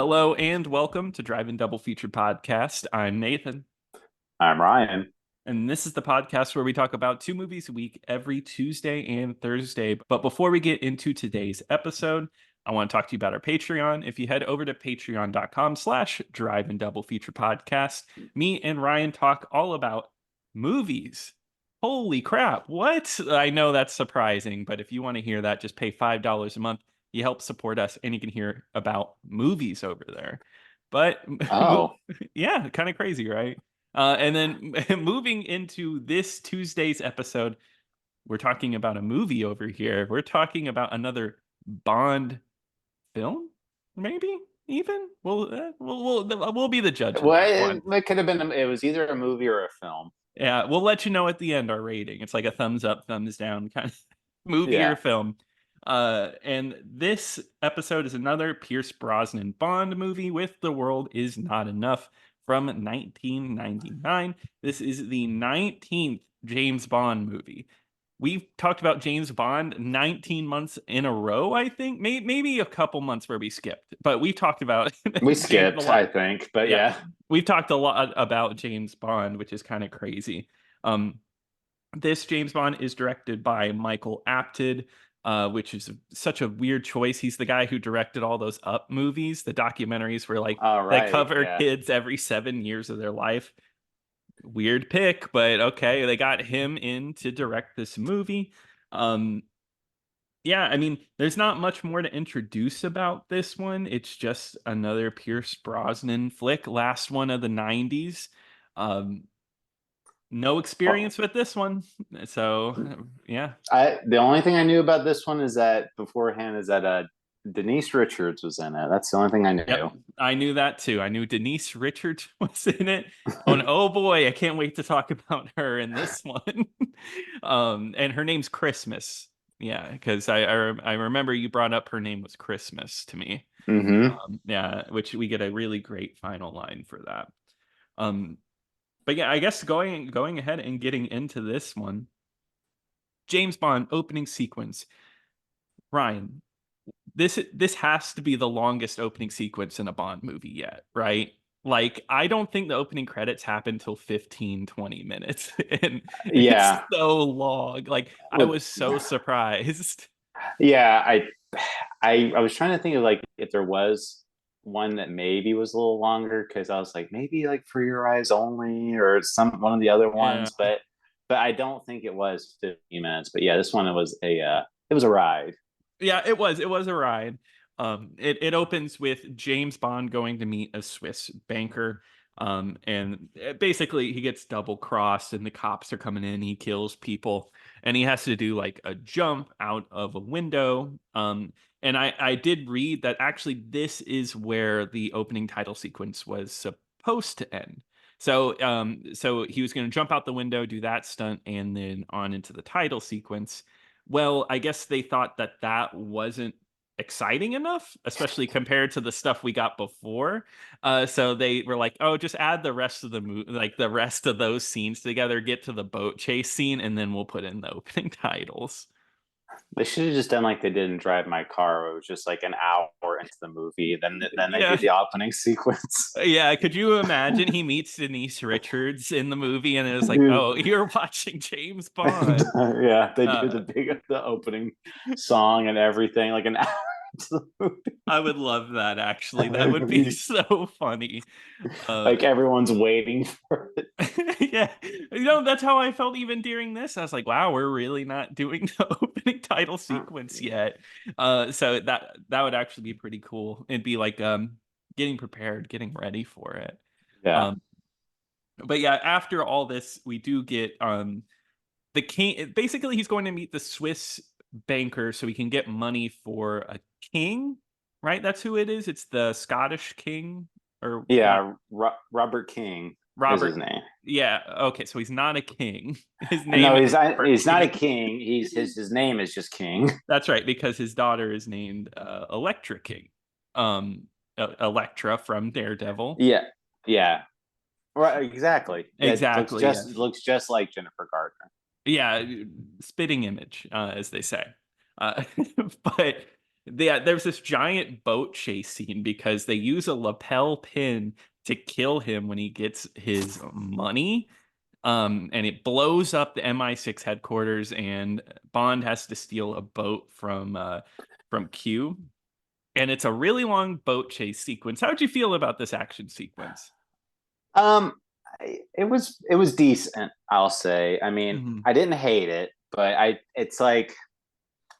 Hello and welcome to Drive-In Double Feature Podcast. I'm Nathan, I'm Ryan. and this is the podcast where we talk about two movies a week every Tuesday and Thursday. But before we get into today's episode, I want to talk to you about our Patreon. If you head over to patreon.com/Drive-In Double Feature Podcast, me and Ryan talk all about movies. Holy crap, what? I know that's surprising, but if you want to hear that, just pay $5 a month. You help support us, and you can hear about movies over there. But Oh, yeah, kind of crazy, right? And then moving into this Tuesday's episode, we're talking about a movie over here. We're talking about another Bond film, maybe even. We'll be the judge of well, that one. it could have been. It was either a movie or a film. Yeah, we'll let you know at the end our rating. It's like a thumbs up, thumbs down kind of movie or Yeah. film. And this episode is another Pierce Brosnan Bond movie with The World Is Not Enough from 1999. This is the 19th James Bond movie. We've talked about James Bond 19 months in a row, I think. Maybe a couple months where we skipped, but we've talked about We James a skipped, lot. I think, but Yeah, yeah. we've talked a lot about James Bond, which is kind of crazy. Um, this James Bond is directed by Michael Apted, which is such a weird choice. He's the guy who directed all those Up movies, the documentaries where like All they right. cover Yeah. kids every 7 years of their life. Weird pick, but okay, they got him in to direct this movie. Um, yeah, I mean, there's not much more to introduce about this one. It's just another Pierce Brosnan flick, last one of the 90s. Um, no Well, experience with this one. So, yeah. the only thing I knew about this one is that beforehand is that Denise Richards was in it. That's the only thing I Yep. knew. I knew that too. I knew Denise Richards was in it. Oh, and oh boy, I can't wait to talk about her in this one. And her name's Christmas. Yeah, because I remember you brought up her name was Christmas to me. Hmm. Yeah, which we get a really great final line for that. Um, but yeah, I guess going ahead and getting into this one, James Bond opening sequence. Ryan, this has to be the longest opening sequence in a Bond movie yet, right? Like, I don't think the opening credits happen till 15-20 minutes. And it's Yeah. so long. Like, I With was so surprised. yeah, I was trying to think of like if there was one that maybe was a little longer because I was like maybe like For Your Eyes Only or some one of the other Yeah. ones, but I don't think it was 15 minutes. But yeah, this one it was a ride. Yeah, it was a ride. It opens with James Bond going to meet a Swiss banker. And basically he gets double crossed and the cops are coming in, he kills people, and he has to do like a jump out of a window. And I did read that actually this is where the opening title sequence was supposed to end. So he was going to jump out the window, do that stunt, and then on into the title sequence. Well, I guess they thought that that wasn't exciting enough, especially compared to the stuff we got before. So they were like, "Oh, just add the rest of the movie, like the rest of those scenes together. Get to the boat chase scene, and then we'll put in the opening titles." They should have just done like they did in Drive My Car, where it was just like an hour into the movie, then they do Yeah, the opening sequence. yeah. Could you imagine he meets Denise Richards in the movie, and it was like, Dude. "Oh, you're watching James Bond." Yeah, they do Uh, the opening song and everything like an hour into the movie. I would love that. Actually, that It would would be be so funny. Uh, like everyone's waiting for it. Yeah, that's how I felt even during this. I was like, wow, we're really not doing the opening title sequence yet. So that would actually be pretty cool. It'd be like getting prepared, getting ready for it. Yeah. Um, but yeah, after all this, we do get the king. Basically, he's going to meet the Swiss banker so he can get money for a king, right? That's who it is. It's the Scottish king, or what? Yeah, Robert King is Robert. his name. Yeah. Okay. So he's not a king. His No, name is he's not a King. king. His name is just King. That's right, because his daughter is named Electra King. Electra from Daredevil. Yeah. Yeah. Right, exactly. Yeah, Exactly. Yeah. it looks just like Jennifer Gardner. Yeah. Spitting image, as they say. Uh, but there's this giant boat chase scene because they use a lapel pin to kill him when he gets his money. And it blows up the MI6 headquarters, and Bond has to steal a boat from Q. And it's a really long boat chase sequence. How'd you feel about this action sequence? Um, it was decent, I'll say. I mean, Hmm. I didn't hate it, but it's like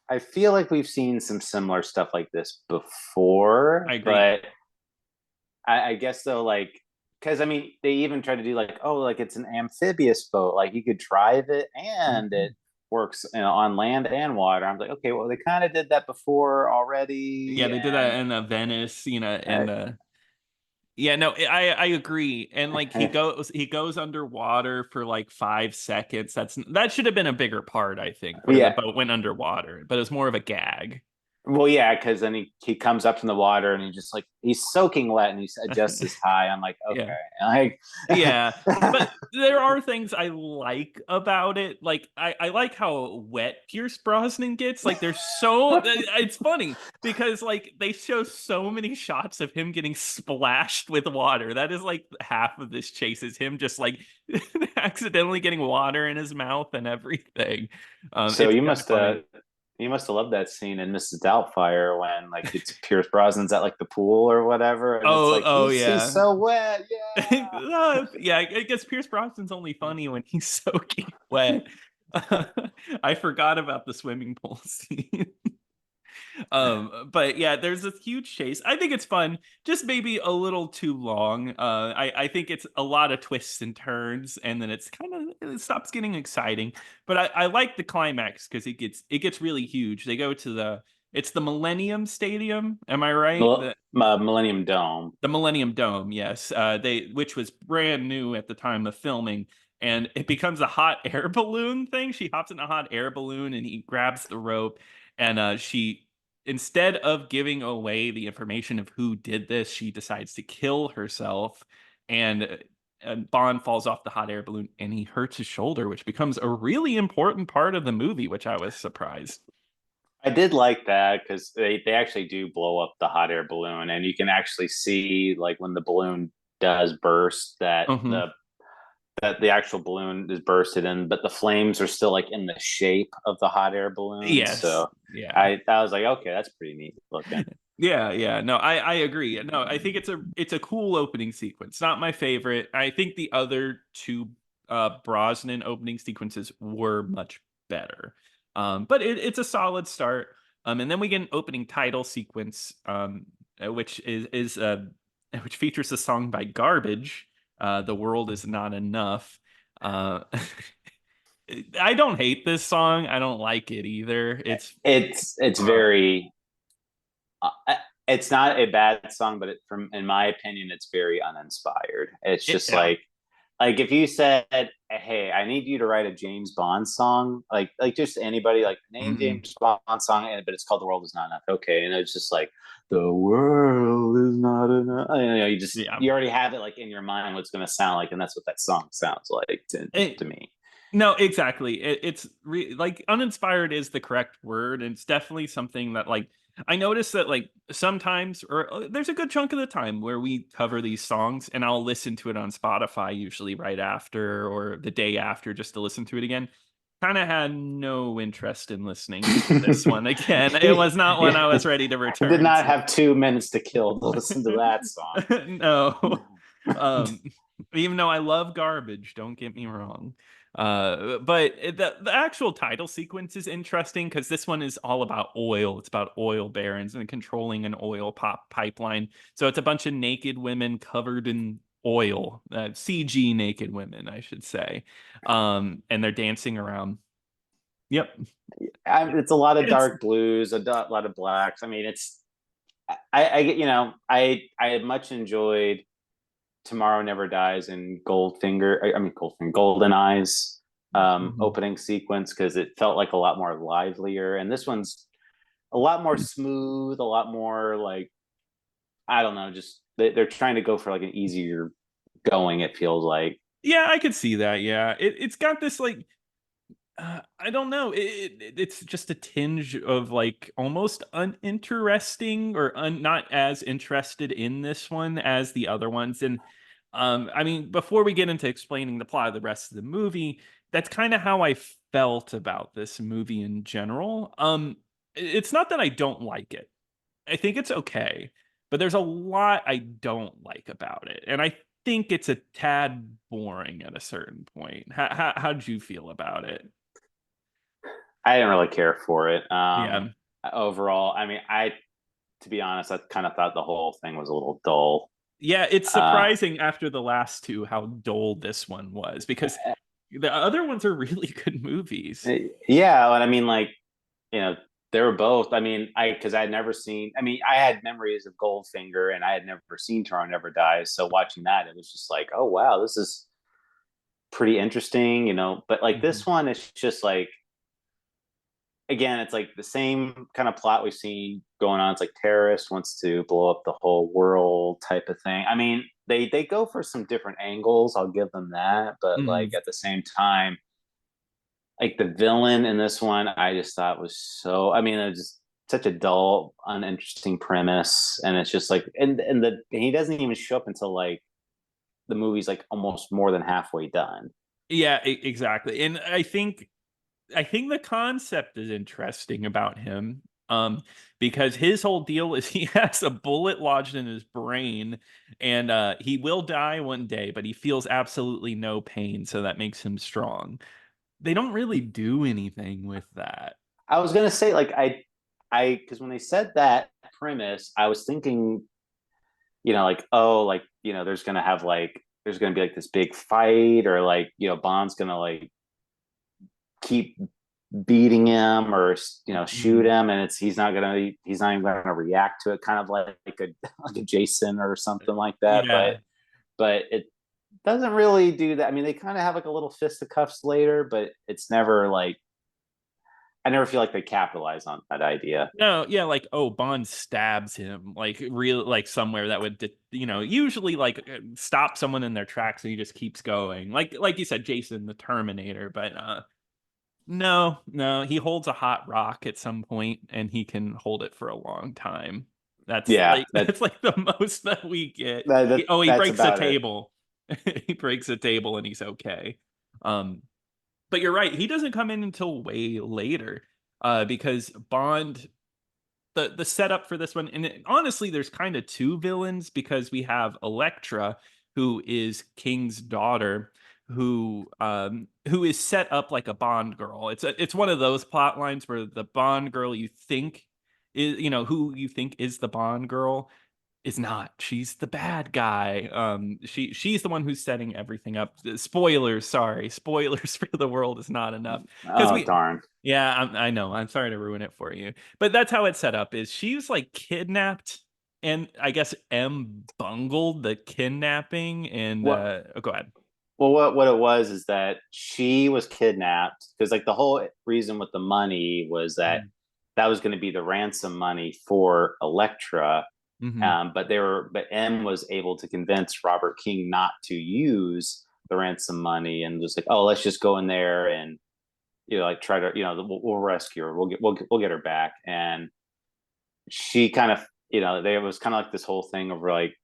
I feel like we've seen some similar stuff like this I before, agree. but I guess though, like, because I mean, they even try to do like, oh, like it's an amphibious boat, like you could drive it and Mhm. it works, on land and water. I'm like, okay, well, they kind of did that before Yeah, already, they did that in Venice, uh, and yeah, no, I agree. And like he goes underwater for like 5 seconds. That should have been a bigger part, I think, where the yeah. boat went underwater, but it was more of a gag. Well, yeah, because then he comes up from the water and he just like he's soaking wet and he adjusts his tie. I'm like, Yeah. okay, Yeah, like, but there are things I like about it. Like I like how wet Pierce Brosnan gets. Like there's it's funny because like they show so many shots of him getting splashed with water. That is like half of this chase is him just like accidentally getting water in his mouth and everything. so It's you kind of must funny. you must have loved that scene in Mrs. Doubtfire when like it's Pierce Brosnan's at like the pool or whatever, and it's Oh, like oh he's yeah. so wet, yeah. Yeah, I guess Pierce Brosnan's only funny when he's soaking wet. I forgot about the swimming pool scene. But yeah, there's this huge chase. I think it's fun, just maybe a little too long. I think it's a lot of twists and turns, and then it stops getting exciting. But I like the climax because it gets really huge. They go to it's the Millennium Stadium. Am I right? Millennium Dome. The Millennium Dome, yes. Which was brand new at the time of filming, and it becomes a hot air balloon thing. She hops in a hot air balloon, and he grabs the rope, and she, instead of giving away the information of who did this, she decides to kill herself, and Bond falls off the hot air balloon, and he hurts his shoulder, which becomes a really important part of the movie, which I was surprised. I did like that because they actually do blow up the hot air balloon, and you can actually see like when the balloon does burst Hmm. that the actual balloon is bursted in, but the flames are still like in the shape of the hot air balloon. Yes. So Yeah. I was like, okay, that's pretty neat looking. Yeah, yeah. No, I agree. No, I think it's a cool opening sequence. Not my favorite. I think the other two Brosnan opening sequences were much better. But it's a solid start. And then we get an opening title sequence, which which features a song by Garbage. The World Is Not Enough. Uh, I don't hate this song. I don't like it either. It's very uh, it's not a bad song, but from in my opinion, it's very uninspired. It's just Yeah. like if you said, "Hey, I need you to write a James Bond song," like just anybody, like name Mhm. James Bond song, but it's called "The World Is Not Enough." Okay, and it's just like the world is not enough. Yeah. You already have it like in your mind what's going to sound like, and that's what that song sounds like It, to me. no, exactly. Like uninspired is the correct word. And it's definitely something that like I notice that like sometimes or there's a good chunk of the time where we cover these songs and I'll listen to it on Spotify usually right after or the day after just to listen to it again. Kind of had no interest in listening to this one again. It was not one I Yeah, was ready to I did return not to. have 2 minutes to kill to listen to that song. No. Um, Even though I love Garbage, don't get me wrong. But the actual title sequence is interesting because this one is all about oil. It's about oil barons and controlling an oil pipeline. So it's a bunch of naked women covered in oil, CG naked women, I should say. And they're dancing around. Yep. It's a lot of It's dark blues, lot of blacks. I mean, I had much enjoyed Tomorrow Never Dies and Goldfinger. I mean, Goldfinger, Golden Eyes Mhm. opening sequence because it felt like a lot more livelier, and this one's a lot more smooth, a lot more like I don't know, just they're trying to go for like an easier going. It feels like Yeah, I could see that. Yeah. It's got this like I don't know. It's just a tinge of like almost uninteresting or not as interested in this one as the other ones. And I mean, before we get into explaining the plot of the rest of the movie, that's kind of how I felt about this movie in general. It's not that I don't like it. I think it's okay, but there's a lot I don't like about it, and I think it's a tad boring at a certain point. How did you feel about it? I didn't really care for it. Yeah. Overall, I mean, to be honest, I kind of thought the whole thing was a little dull. Yeah, it's Uh, surprising after the last two how dull this one was because the other ones are really good movies. yeah, and I mean, like, you know, they were both. I mean, because I had never seen. I mean, I had memories of Goldfinger, and I had never seen Tomorrow Never Dies. So watching that, it was just like, oh wow, this is pretty interesting, you know. But like Mhm. this one, it's just like, again, it's like the same kind of plot we've seen going on. It's like terrorist wants to blow up the whole world type of thing. I mean, they go for some different angles. I'll give them that, but like Mhm. at the same time, like the villain in this one, I just thought was so. I mean, it was just such a dull, uninteresting premise, and it's just like, and he doesn't even show up until like the movie's like almost more than halfway done. Yeah, exactly. And I think the concept is interesting about him. Because his whole deal is he has a bullet lodged in his brain, and he will die one day, but he feels absolutely no pain, so that makes him strong. They don't really do anything with that. I was gonna say like because when they said that premise, I was thinking, you know, like, oh, like, you know, there's gonna be like this big fight, or like, you know, Bond's gonna like keep beating him, or you know, shoot Mhm. him, and he's not even gonna react to it, kind of like a like a Jason or something like that. Yeah. But it doesn't really do that. I mean, they kind of have like a little fisticuffs later, but it's never like, I never feel like they capitalize on that idea. No, yeah, like, oh, Bond stabs him, like, real like, somewhere that would usually, like, stop someone in their tracks, and he just keeps going. Like you said, Jason the Terminator, but, no, no, he holds a hot rock at some point, and he can hold it for a long time. That's, Yeah, like that's, like, the most that we get. He that's breaks a about it. table. He breaks a table, and he's okay. Um, but you're right, he doesn't come in until way later, because Bond the setup for this one, and honestly, there's kind of two villains because we have Elektra, who is King's daughter, who is set up like a Bond girl. It's one of those plot lines where the Bond girl you think is who you think is the Bond girl is not. She's the bad guy. She's the one who's setting everything up. Spoilers, sorry. Spoilers for the world is not enough because Oh darn. yeah, I know. I'm sorry to ruin it for you, but that's how it's set up. Is she's like kidnapped, and I guess M bungled the kidnapping, and What oh, go ahead. Well, what it was is that she was kidnapped, because like the whole reason with the money was that Mhm. that was going to be the ransom money for Elektra. Mhm. But M was able to convince Robert King not to use the ransom money, and just like, oh, let's just go in there and, you know, like try to, you know, we'll rescue her. We'll get her back. And she kind of, you know, there was kind of like this whole thing of like,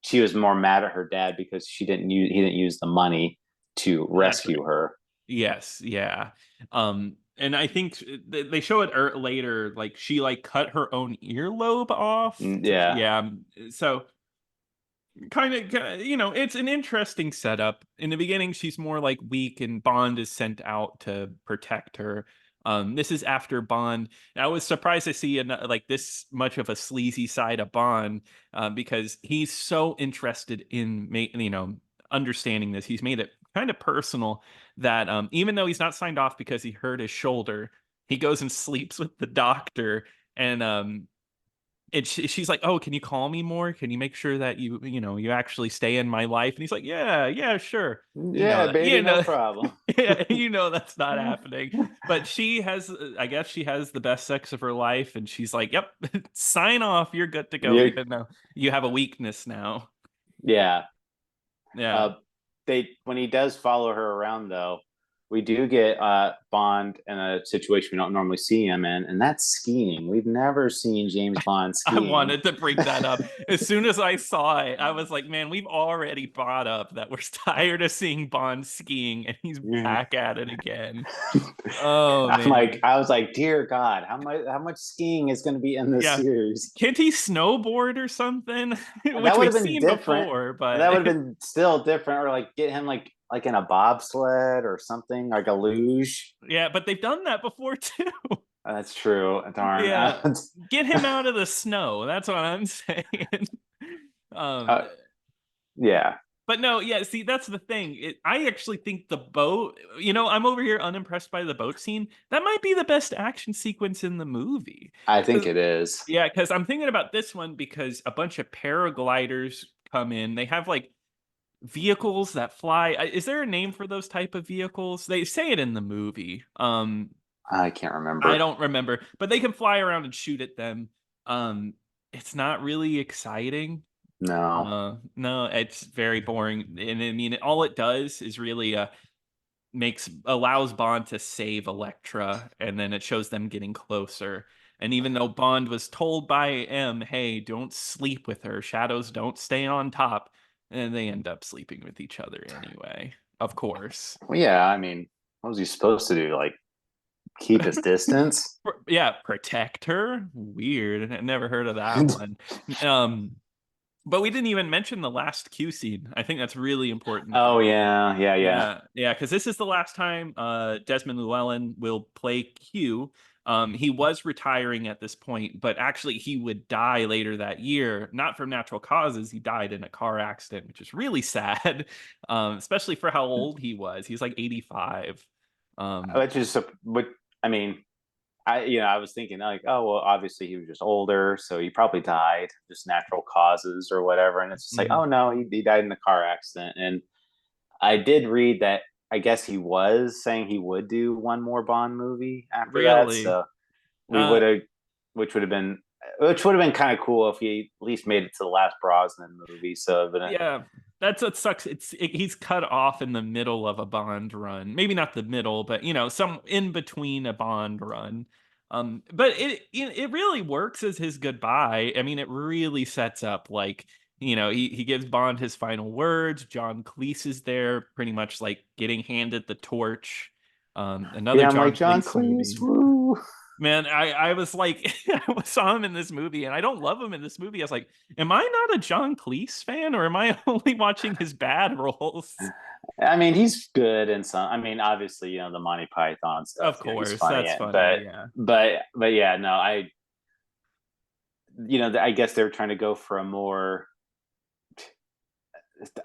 she was more mad at her dad because he didn't use the money to That's right. rescue her. Yes, yeah. And I think they show it later. Like she like cut her own earlobe off. Yeah. Yeah. So kind of it's an interesting setup. In the beginning she's more like weak, and Bond is sent out to protect her. This is after Bond. I was surprised to see like this much of a sleazy side of Bond, because he's so interested in understanding this. He's made it kind of personal that even though he's not signed off because he hurt his shoulder, he goes and sleeps with the doctor. And she's like, "Oh, can you call me more? Can you make sure that you actually stay in my life?" And he's like, "Yeah, yeah, sure." You know Yeah, that, baby, no problem. yeah, that's not happening. But she has, I guess, she has the best sex of her life, and she's like, "Yep, sign off. You're good to go, you even though you have a weakness now." yeah. Yeah. Uh, they when he does follow her around though, we do get Bond in a situation we don't normally see him in, and that's skiing. We've never seen James Bond I skiing. wanted to bring that up. As soon as I saw it, I was like, man, we've already brought up that we're tired of seeing Bond skiing, and he's back at it again. Oh man. I was like, dear God, how much skiing is going to be in this Yeah. series? Can't he snowboard or something? That Which would we've have been seen different. before, That but would have been still different, or like get him like in a bobsled or something, like a luge. yeah, but they've done that before too. That's true. Darn. Yeah. Get him out of the snow. That's what I'm saying. Um uh, yeah, but no, yeah, see, that's the thing. I actually think the boat, I'm over here unimpressed by the boat scene. That might be the best action sequence in the movie. I think 'Cause- it is. Yeah, because I'm thinking about this one because a bunch of paragliders come in. They have like vehicles that fly. Is there a name for those type of vehicles? They say it in the movie. I can't I remember. don't remember, but they can fly around and shoot at them. Um, it's not really exciting. No. No, it's very boring, and I mean, all it does is really makes allows Bond to save Elektra, and then it shows them getting closer. And even though Bond was told by M, "Hey, don't sleep with her. Shadows don't stay on top," and they end up sleeping with each other anyway. Of course. Well, yeah. I mean, what was he supposed to do? Like keep his distance? Yeah, protect her. Weird. I never heard of that one. Um, but we didn't even mention the last Q scene. I think that's really important. Oh yeah, yeah, yeah. Yeah, because this is the last time Desmond Llewellyn will play Q. He was retiring at this point, but actually he would die later that year, not from natural causes. He died in a car accident, which is really sad, especially for how old he was. He's like 85. Um, Which is what I mean. I was thinking like, oh well, obviously he was just older, so he probably died just natural causes or whatever. And it's just like, mhm. oh no, he died in a car accident. And I did read that I guess he was saying he would do one more Bond movie after that. Really? So we Uh, would have, which would have been, which would have been kind of cool if he at least made it to the last Brosnan movie. So, but Yeah, that's what sucks. He's cut off in the middle of a Bond run. Maybe not the middle, but some in between a Bond run. But it really works as his goodbye. I mean, it really sets up like he gives Bond his final words. John Cleese is there, pretty much like getting handed the torch. Another yeah, I'm like John John Cleese Cleese. movie. Woo. Man, I was like, I saw him in this movie, and I don't love him in this movie. I was like, am I not a John Cleese fan, or am I only watching his bad roles? I mean, he's good in some. I mean, obviously, the Monty Python stuff. Of He's course, funny that's in, funny. Yeah, but yeah, no, I guess they're trying to go for a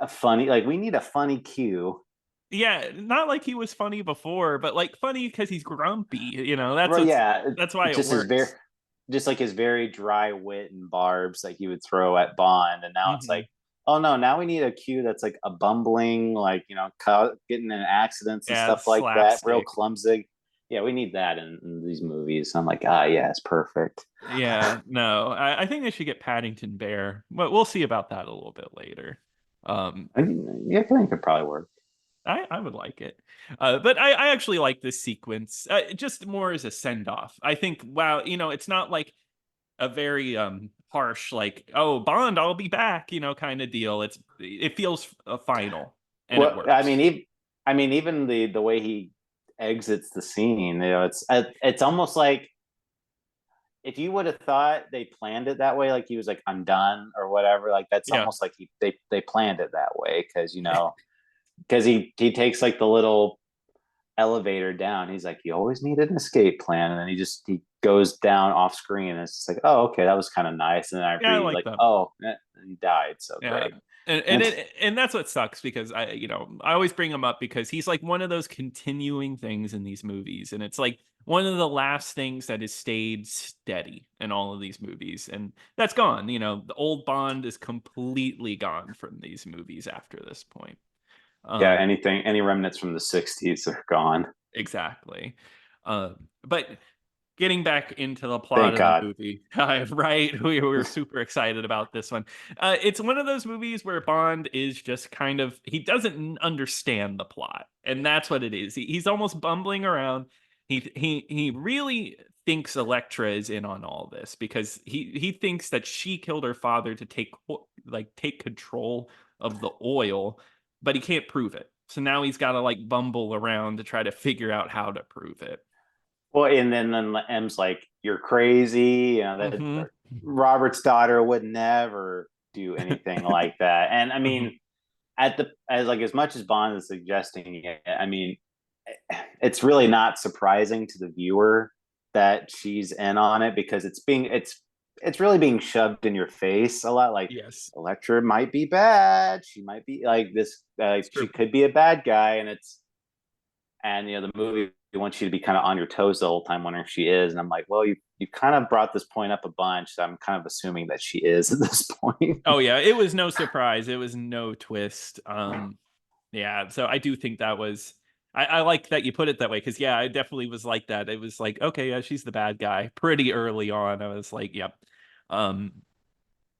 funny. Like we need a funny Q. yeah, not like he was funny before, but like funny because he's grumpy. That's Right? what's Yeah, that's why it just his very, works. just like his very dry wit and barbs like he would throw at Bond, and now it's Hmm. like, oh no, now we need a Q that's like a bumbling, like getting in accidents and Yeah, stuff like that, real slapstick. clumsy. Yeah, we need that in these movies. I'm like, ah, yeah, it's perfect. Yeah, no, I think they should get Paddington Bear, but we'll see about that a little bit later. Um, Yeah, I think it could probably work. I would like it. But I actually like this sequence, just more as a send off. I think, wow, it's not like a very harsh, like, oh, Bond, I'll be back, kind of deal. It feels final and it Well, works. I mean, even the way he exits the scene, it's almost like if you would have thought they planned it that way, like he was like, I'm done or whatever, like that's Yeah. almost like they planned it that way because because he takes like the little elevator down. He's like, you always need an escape plan, and then he goes down off screen, and it's just like, oh, okay, that was kind of nice. And then I Yeah, I read like like, that. oh, he died, so Yeah. great. And And and that's what sucks because I always bring him up because he's like one of those continuing things in these movies, and it's like one of the last things that has stayed steady in all of these movies, and that's gone. The old Bond is completely gone from these movies after this point. yeah, Um, any remnants from the '60s are gone. exactly. But getting back into the plot Thank of the God. movie, right? We were super excited about this one. It's one of those movies where Bond is just kind of he doesn't understand the plot, and that's what it is. He's almost bumbling around. He really thinks Elektra is in on all this because he thinks that she killed her father to take control of the oil, but he can't prove it. So now he's got to like bumble around to try to figure out how to prove it. Well, and then M's like, "You're crazy." You know that Hmm. Robert's daughter would never do anything like that. And I Hmm. mean, as much as Bond is suggesting it, I mean, it's really not surprising to the viewer that she's in on it because it's really being shoved in your face a lot. Like Yes, Electra might be bad. She might be like this. it's She true. could be a bad guy, and the movie wants you to be kind of on your toes the whole time, wondering if she is. And I'm like, well, you kind of brought this point up a bunch, so I'm kind of assuming that she is at this point. Oh yeah, it was no surprise. It was no twist. Yeah, so I do think that was. I like that you put it that way because yeah, I definitely was like that. It was like, okay, yeah, she's the bad guy. Pretty early on, I was like, yep. Um,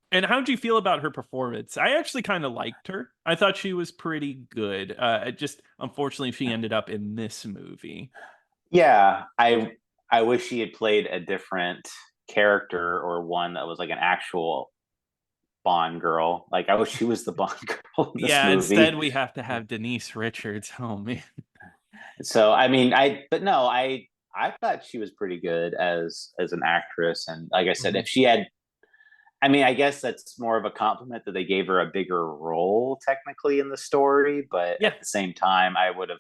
and how did you feel about her performance? I actually kind of liked her. I thought she was pretty good. Just unfortunately, she ended up in this movie. Yeah, I wish she had played a different character or one that was like an actual Bond girl. Like I wish she was the Bond girl in this Yeah, instead movie. we have to have Denise Richards. Oh man. So I mean, but no, I thought she was pretty good as an actress. And like I said, Mhm. if she had, I mean, I guess that's more of a compliment that they gave her a bigger role technically in the story. But Yeah, at the same time, I would have,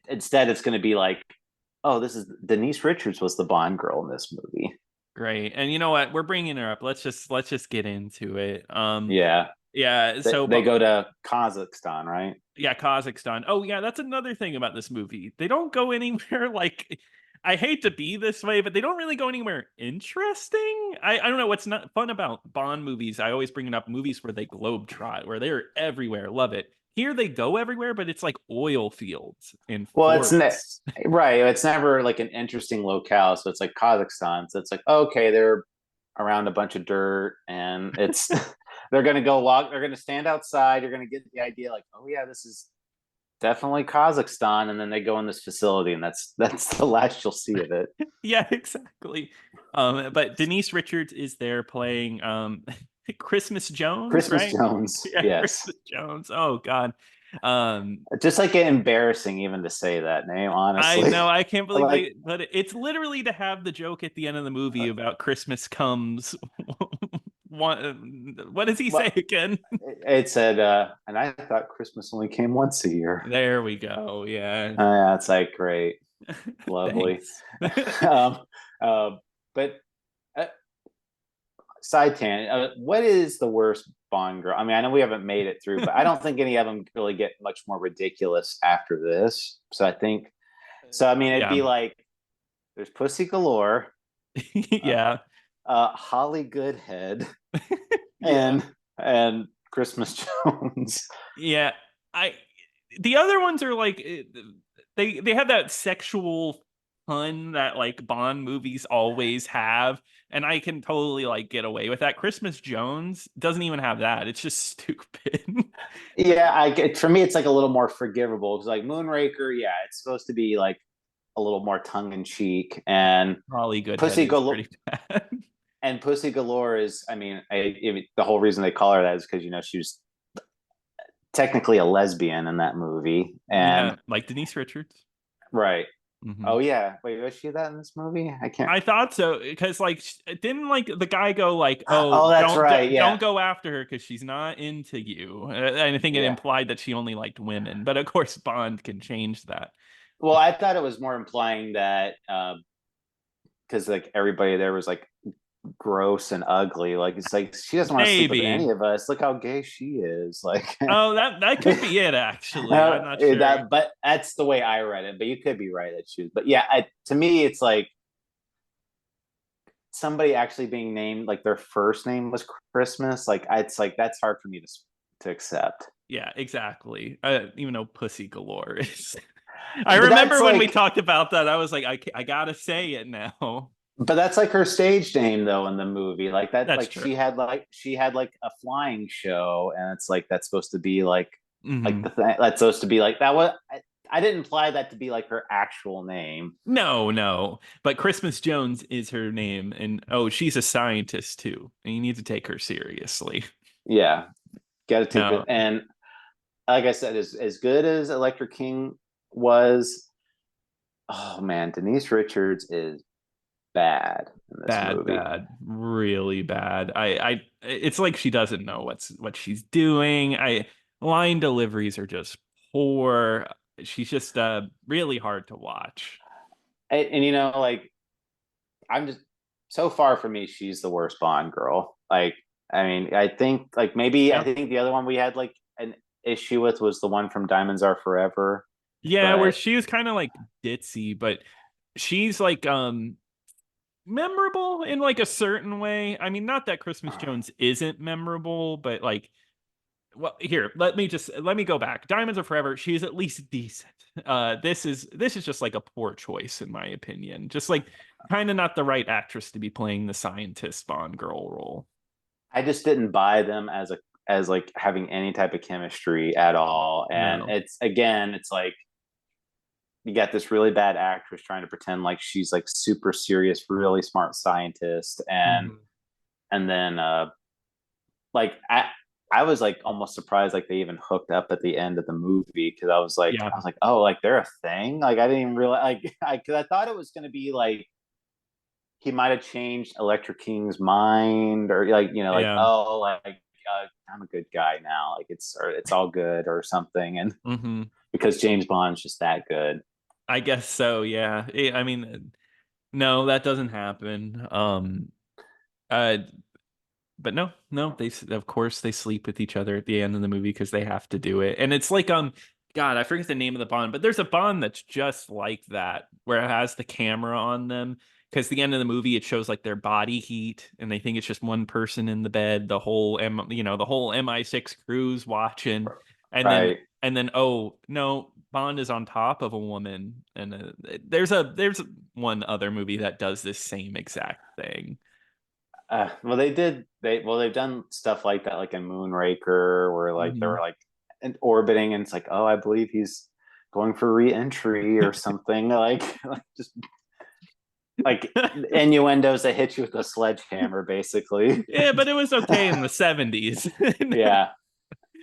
instead it's going to be like, oh, this is Denise Richards was the Bond girl in this movie. great. And you know what? We're bringing her up. Let's just get into it. Yeah, Yeah. they go to Kazakhstan, right? Yeah, Kazakhstan. Oh yeah, that's another thing about this movie. They don't go anywhere like. I hate to be this way, but they don't really go anywhere interesting. I don't know what's not fun about Bond movies. I always bring it up movies where they globetrot, where they're everywhere. Love it. Here they go everywhere, but it's like oil fields and Well, forests. right. It's never like an interesting locale. So it's like Kazakhstan. So it's like, okay, they're around a bunch of dirt and it's they're gonna go walk, they're gonna stand outside, you're gonna get the idea like, oh yeah, this is definitely Kazakhstan, and then they go in this facility and that's the last you'll see of it. Yeah, exactly. But Denise Richards is there playing Christmas Jones, Christmas right? Jones, Yeah, yes. Christmas Jones. Oh God. Um, Just like embarrassing even to say that name, I honestly. know I can't believe Like they, but it's literally to have the joke at the end of the movie about Christmas comes. What does he say what again? it said, and I thought Christmas only came once a year. There we go. Yeah. Yeah, it's like great. Lovely. Thanks. um, but uh, side tangent, what is the worst Bond girl? I mean, I know we haven't made it through, but I don't think any of them really get much more ridiculous after this. So I think, so I mean, it'd Yeah. be like there's Pussy Galore, uh, Yeah. Holly Goodhead, Yeah. and Christmas Jones. Yeah. I the other ones are like they have that sexual fun that like Bond movies always have, and I can totally like get away with that. Christmas Jones doesn't even have that. It's just stupid. Yeah, I get for me, it's like a little more forgivable because like Moonraker, yeah, it's supposed to be like a little more tongue in cheek, Holly Goodhead Pussy is Galore pretty bad. and Pussy Galore is, I mean, the whole reason they call her that is because she was technically a lesbian in that movie, Yeah, and like Denise Richards. right. Hmm. Oh yeah, wait, was she that in this movie? I can't. I thought so because like didn't like the guy go like, oh, Oh, that's don't right. don't, Yeah, don't go after her because she's not into you. And I think it yeah. implied that she only liked women, but of course Bond can change that. Well, I thought it was more implying that because like everybody there was like gross and ugly. Like it's like she doesn't want to sleep with any Maybe. of us. Look how gay she is. Like Oh, that could be it actually. I'm not sure. but that's the way I read it. But you could be right that she was. But yeah, to me, it's like somebody actually being named like their first name was Christmas. Like it's like that's hard for me to accept. Yeah, exactly. Even though Pussy Galore is. I but that's remember when we like, talked about that. I was like, I gotta say it now. but that's like her stage name though in the movie. Like that, That's like true. she had like a flying show, and it's like that's supposed to be like Hmm. the thing that's supposed to be like that. I didn't imply that to be like her actual name. No, no. But Christmas Jones is her name, and oh, she's a scientist too, and you need to take her seriously. Yeah, got to take No, it. And like I said, as good as Electric King was, oh man, Denise Richards is bad in this bad, movie. bad, really bad. It's like she doesn't know what she's doing. Line deliveries are just poor. She's just really hard to watch. And you know, like I'm just so far for me, she's the worst Bond girl. Like, I mean, I think like maybe I Yeah. think the other one we had like an issue with was the one from Diamonds Are Forever, Yeah, where but she was kind of like ditzy, but she's like memorable in like a certain way. I mean, not that Christmas Jones isn't memorable, but like well, here, let me go back. Diamonds Are Forever, she's at least decent. This is just like a poor choice in my opinion. Just like kind of not the right actress to be playing the scientist Bond girl role. I just didn't buy them as like having any type of chemistry at all. And No. it's again, it's like you got this really bad actress trying to pretend like she's like super serious, really smart scientist, Mhm. and then like I was like almost surprised like they even hooked up at the end of the movie because Yeah. I was like, oh, like they're a thing. Like I didn't even realize like I because I thought it was gonna be like he might have changed Electric King's mind or like you know like Yeah. oh like I'm a good guy now like it's all good or something and Hmm. because James Bond's just that good. I guess so, yeah. I mean, no, that doesn't happen. Uh but no, no, of course they sleep with each other at the end of the movie because they have to do it. And it's like God, I forget the name of the Bond, but there's a Bond that's just like that, where it has the camera on them. Because the end of the movie, it shows like their body heat, and they think it's just one person in the bed. The whole MI6 crew's watching, and then Right. oh no, Bond is on top of a woman. And there's one other movie that does this same exact thing. Well, they've done stuff like that, like in Moonraker, where like they Hmm. were like orbiting, and it's like, oh, I believe he's going for re-entry or something, like just like innuendos that hit you with a sledgehammer, basically. Yeah, but it was okay in the 70s. Yeah,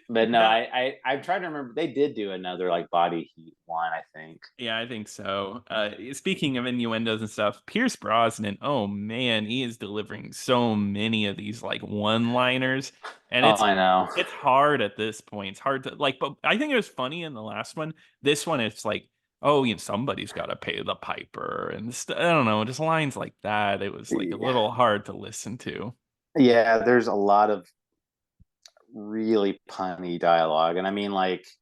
but no, Now, I'm trying to remember. They did do another like body heat one, I think. yeah, I think so. Speaking of innuendos and stuff, Pierce Brosnan, oh man, he is delivering so many of these like one-liners, and Oh, I know. it's hard at this point. It's hard to like, but I think it was funny in the last one. This one, it's like, oh, somebody's got to pay the piper, and I don't know, just lines like that. It was like a little hard to listen to. Yeah, there's a lot of really punny dialogue, and I mean, it's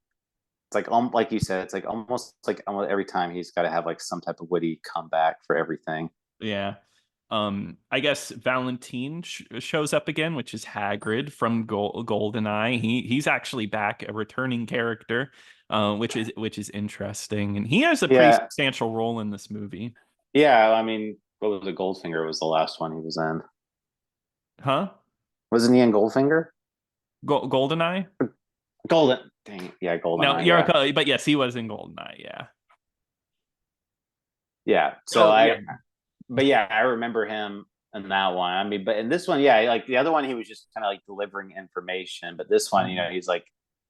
like like you said, it's like almost every time he's got to have like some type of witty comeback for everything. Yeah. I guess Valentine shows up again, which is Hagrid from GoldenEye. He's actually back, a returning character, which is interesting, and he has a pretty Yeah, substantial role in this movie. yeah. I mean, what was it? Goldfinger was the last one he was in. Huh? Wasn't he in Goldfinger? GoldenEye? Golden. Dang it. Yeah, No, Goldeneye. you're Yeah, okay, but yes, he was in GoldenEye. Yeah. yeah. So Oh yeah. but yeah, I remember him in that one. I mean, but in this one, yeah, like the other one, he was just kind of like delivering information, but this one, you know, Mhm. he's like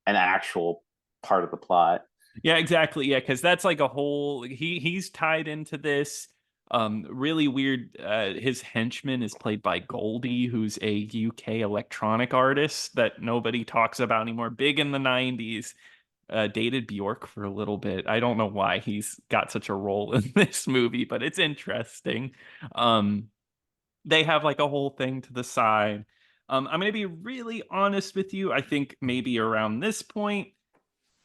an actual part of the plot. Yeah, exactly. Yeah, because that's like a whole he's tied into this. Really weird. His henchman is played by Goldie, who's a UK electronic artist that nobody talks about anymore. Big in the 90s. Dated Bjork for a little bit. I don't know why he's got such a role in this movie, but it's interesting. Um, they have like a whole thing to the side. I'm gonna be really honest with you. I think maybe around this point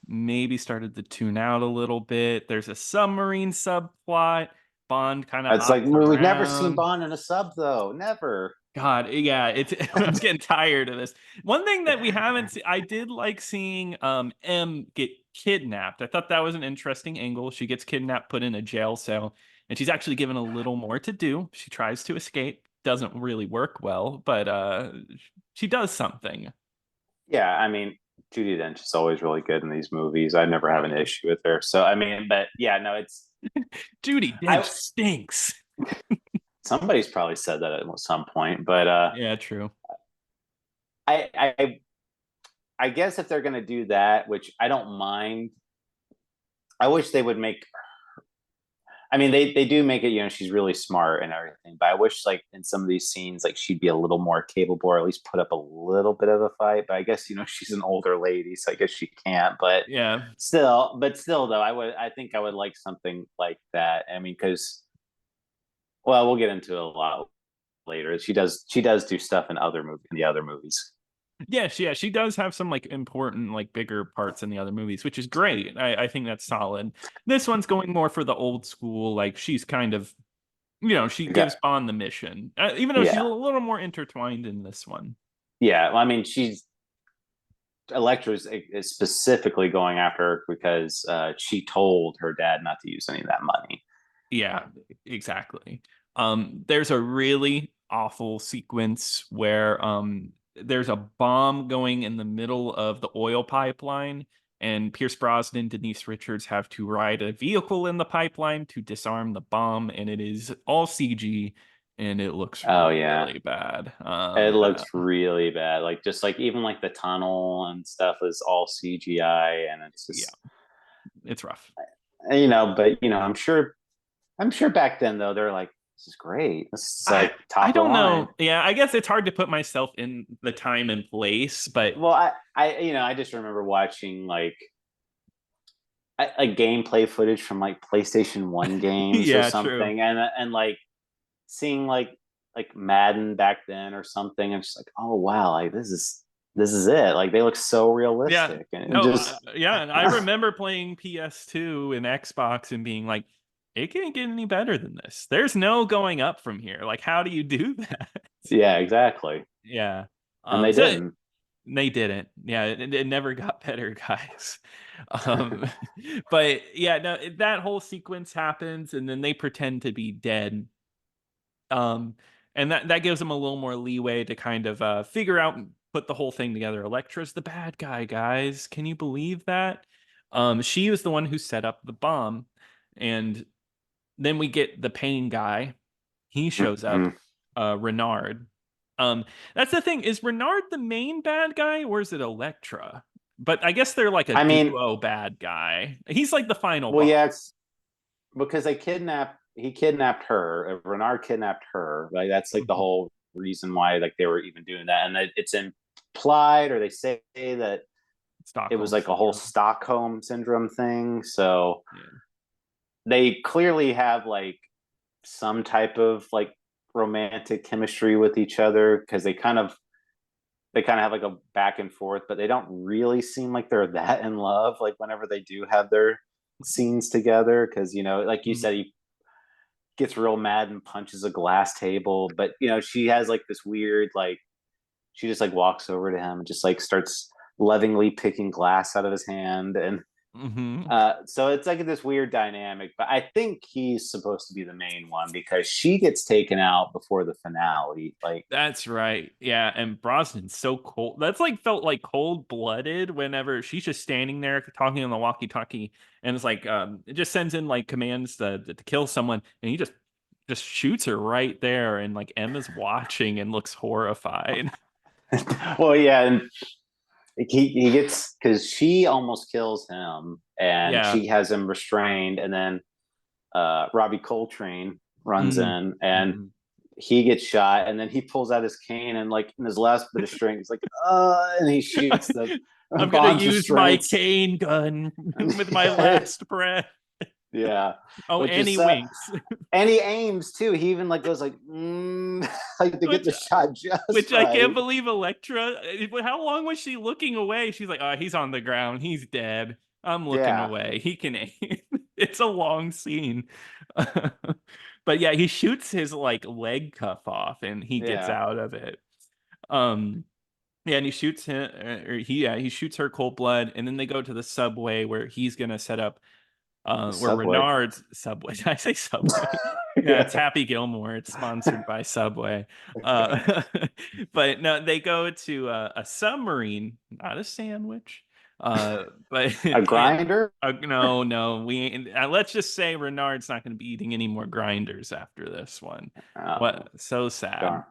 maybe started to tune out a little bit. There's a submarine subplot. Bond kind of It's like hops we've never seen around. Bond in a sub though, never. God, yeah, it's I'm getting tired of this. One thing that we haven't seen, I did like seeing M get kidnapped. I thought that was an interesting angle. She gets kidnapped, put in a jail cell, and she's actually given a little more to do. She tries to escape, doesn't really work well, but she does something. Yeah, I mean, Judy Dench is always really good in these movies. I never have an issue with her. So I mean, but yeah, no, it's Judy Dench I stinks. somebody's probably said that at some point, but Yeah, true. I I I guess if they're gonna do that, which I don't mind, I wish they would make. I mean, they do make it. You know, she's really smart and everything, but I wish like in some of these scenes, like she'd be a little more capable, or at least put up a little bit of a fight. But I guess she's an older lady, so I guess she can't. Yeah. But still, though, I think I would like something like that. I mean, because well, we'll get into it a lot later. She does do stuff in the other movies. She does have some like important, like bigger parts in the other movies, which is great. I think that's solid. This one's going more for the old school, like she's kind of, she Okay. gives Bond the mission, even though she's a Yeah, little more intertwined in this one. yeah. Well, I mean, she's Electra is specifically going after her because she told her dad not to use any of that money. Yeah, exactly. There's a really awful sequence where there's a bomb going in the middle of the oil pipeline, and Pierce Brosnan, Denise Richards have to ride a vehicle in the pipeline to disarm the bomb, and it is all CG, and it looks Oh yeah, really bad. it looks really bad. Like just like even like the tunnel and stuff is all CGI, and it's Yeah, just it's rough. But I'm sure back then though they're like, this is great. This is I like I top of the don't line. know. Yeah, I guess it's hard to put myself in the time and place, but Well, I just remember watching like gameplay footage from like PlayStation One games or yeah, true. something, and like seeing like Madden back then or something. I'm just like, oh wow, like this is it. Like they look so Yeah. realistic and No, just yeah, and I remember playing PS2 and Xbox and being like, it can't get any better than this. There's no going up from here. Like, how do you do that? yeah, exactly. Yeah. And they So didn't. they didn't. Yeah, it never got better, guys. Um, but yeah, no, that whole sequence happens, and then they pretend to be dead. Um, and that gives them a little more leeway to kind of figure out and put the whole thing together. Elektra's the bad guy, guys. Can you believe that? She was the one who set up the bomb, and then we get the pain guy. He shows up, Mhm. Renard. Um, that's the thing. Is Renard the main bad guy, or is it Elektra? But I guess they're like a I mean, duo bad guy. He's like the final well, boss. yeah, it's because he kidnapped her. Renard kidnapped her. Like that's like the Mhm. whole reason why like they were even doing that, and it's implied or they say that it was Stockholm like a whole syndrome. Stockholm syndrome thing. So Yeah. they clearly have like some type of like romantic chemistry with each other because they kind of have like a back and forth, but they don't really seem like they're that in love. Like whenever they do have their scenes together, because like you Mhm. said, he gets real mad and punches a glass table. But she has like this weird like she just like walks over to him and just like starts lovingly picking glass out of his hand and Mhm. so it's like this weird dynamic, but I think he's supposed to be the main one because she gets taken out before the finale. Like, That's right. Yeah, and Brosnan's so cold. That's like felt like cold blooded whenever she's just standing there talking on the walkie-talkie, and it's like it just sends in like commands to kill someone, and he just shoots her right there, and like Emma's watching and looks horrified. well, yeah, and he gets because she almost kills him, and Yeah. she has him restrained, and then Robbie Coltrane runs Mm. in, and Mhm. he gets shot, and then he pulls out his cane, and like in his last bit of strength, he's like, and he shoots the I'm gonna Bond's use my restraints. cane gun with my yeah, last breath. yeah, Oh, which and is he winks, and he aims too. He even like goes like like to get which the shot just Which I can't right. believe Electra. How long was she looking away? She's like, oh, he's on the ground. He's dead. I'm looking Yeah, away. He can aim. It's a long scene. But yeah, he shoots his like leg cuff off and he gets Yeah. out of it. Um, yeah, and he shoots him, or he shoots her cold blood, and then they go to the subway where he's gonna set up The where subway. Renard's Subway. Did I say Subway? Yeah, it's Yeah. Happy Gilmore. It's sponsored by Subway. Uh, but no, they go to a submarine, not a sandwich. But A and grinder. no, we ain't, let's just say Renard's not going to be eating any more grinders after this one. Oh, What? So sad. darn.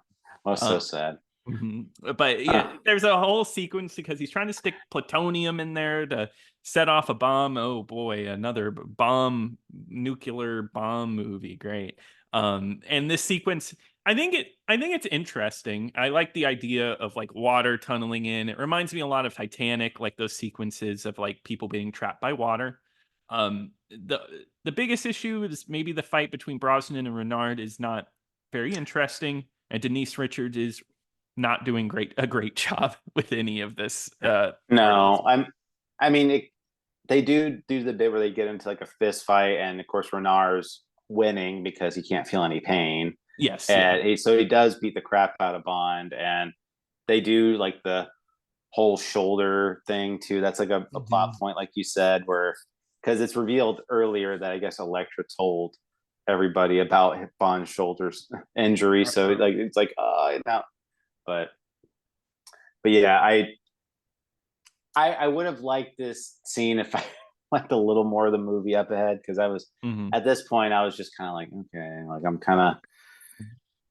Well, so Uh, sad. Mhm. But yeah, Huh. there's a whole sequence because he's trying to stick plutonium in there to set off a bomb. Oh boy, another bomb, nuclear bomb movie. Great. And this sequence, I think it's interesting. I like the idea of like water tunneling in. It reminds me a lot of Titanic, like those sequences of like people being trapped by water. The biggest issue is maybe the fight between Brosnan and Renard is not very interesting, and Denise Richards is not doing a great job with any of this part of this. No, I mean, they do the bit where they get into like a fist fight, and of course Renard's winning because he can't feel any pain, Yes, yeah. and so he does beat the crap out of Bond, and they do like the whole shoulder thing too. That's like a plot Mhm. point, like you said, where because it's revealed earlier that I guess Electra told everybody about Bond's shoulders injury, so Uh-huh. like it's like no, but yeah, I would have liked this scene if I liked a little more of the movie up ahead because I was Mhm. at this point I was just kind of like okay, like I'm kind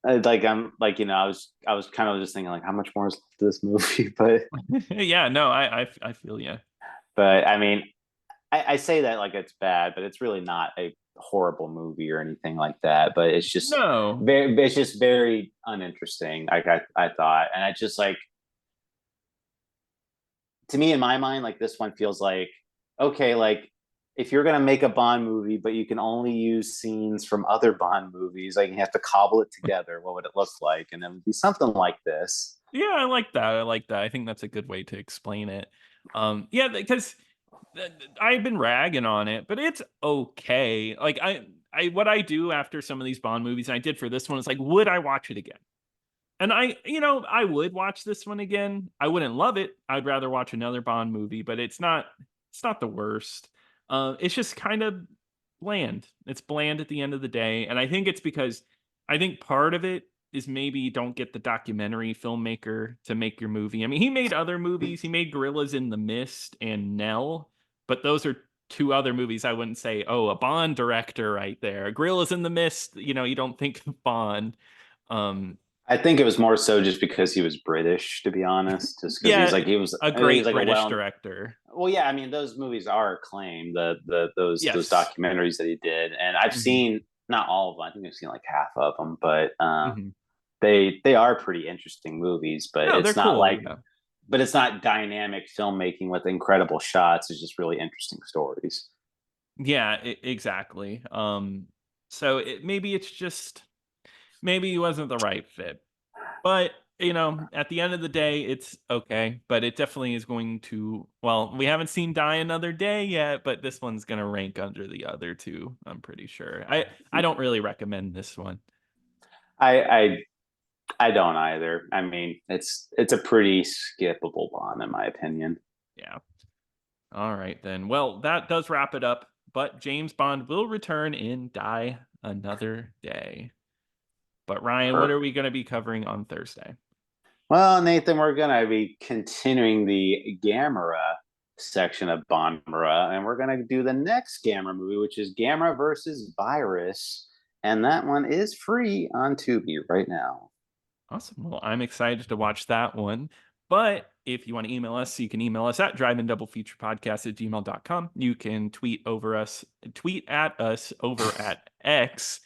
of like I'm like I was kind of just thinking like how much more is left of this movie, Yeah, no, I feel you. but I mean I say that like it's bad, but it's really not a horrible movie or anything like that. But No. it's just very uninteresting. Like I thought, and I just like to me in my mind, like this one feels like okay, like if you're gonna make a Bond movie, but you can only use scenes from other Bond movies, like you have to cobble it together. What would it look like? And it would be something like this. Yeah, I like that. I like that. I think that's a good way to explain it. Yeah, because I've been ragging on it, but it's okay. Like I what I do after some of these Bond movies, and I did for this one, is like, would I watch it again? And I would watch this one again. I wouldn't love it. I'd rather watch another Bond movie, but it's not the worst. It's just kind of bland. It's bland at the end of the day, and I think it's because I think part of it is maybe you don't get the documentary filmmaker to make your movie. I mean, he made other movies. He made Gorillas in the Mist and Nell, but those are two other movies I wouldn't say, oh, a Bond director right there. Gorillas in the Mist, you don't think of Bond. Um, I think it was more so just because he was British, to be honest, just because Yeah, a he was great like a British well. director. Well, yeah, I mean those movies are acclaimed. Those Yes. documentaries that he did, and I've Mhm, seen not all of them. I think I've seen like half of them, but mhm. they are pretty interesting movies. No, they're cool, yeah. But it's not dynamic filmmaking with incredible shots. It's just really interesting stories. Yeah, exactly. So maybe it's just maybe he wasn't the right fit. But, at the end of the day, it's okay, but it definitely is going to well, we haven't seen Die Another Day yet, but this one's gonna rank under the other two, I'm pretty sure. I don't really recommend this one. I I don't either. I mean, it's a pretty skippable Bond in my opinion. Yeah. All right then. Well, that does wrap it up, but James Bond will return in Die Another Day. But Ryan, what are Per we going to be covering on Thursday? Well, Nathan, we're gonna be continuing the Gamera section of Bonmara, and we're gonna do the next Gamera movie, which is Gamera versus Virus, and that one is free on Tubi right now. Awesome. Well, I'm excited to watch that one. But if you want to email us, you can email us at driveindoublefeaturepodcast@gmail.com. You can tweet at us over at X,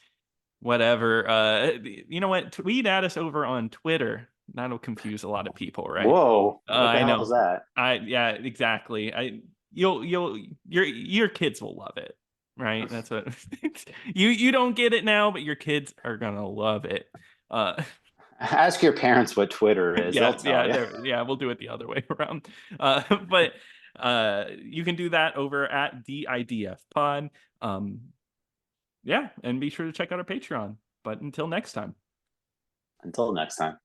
whatever. You know what? Tweet at us over on Twitter. That'll confuse a lot of people, right? Whoa, what the I hell is know. that? Yeah, exactly. Your kids will love it, right? That's what you don't get it now, but your kids are gonna love it. Uh, Ask your parents what Twitter is; they'll tell you. yeah, we'll do it the other way around. But you can do that over at the IDF Pod. Um, Yeah, and be sure to check out our Patreon. But until next time. Until next time.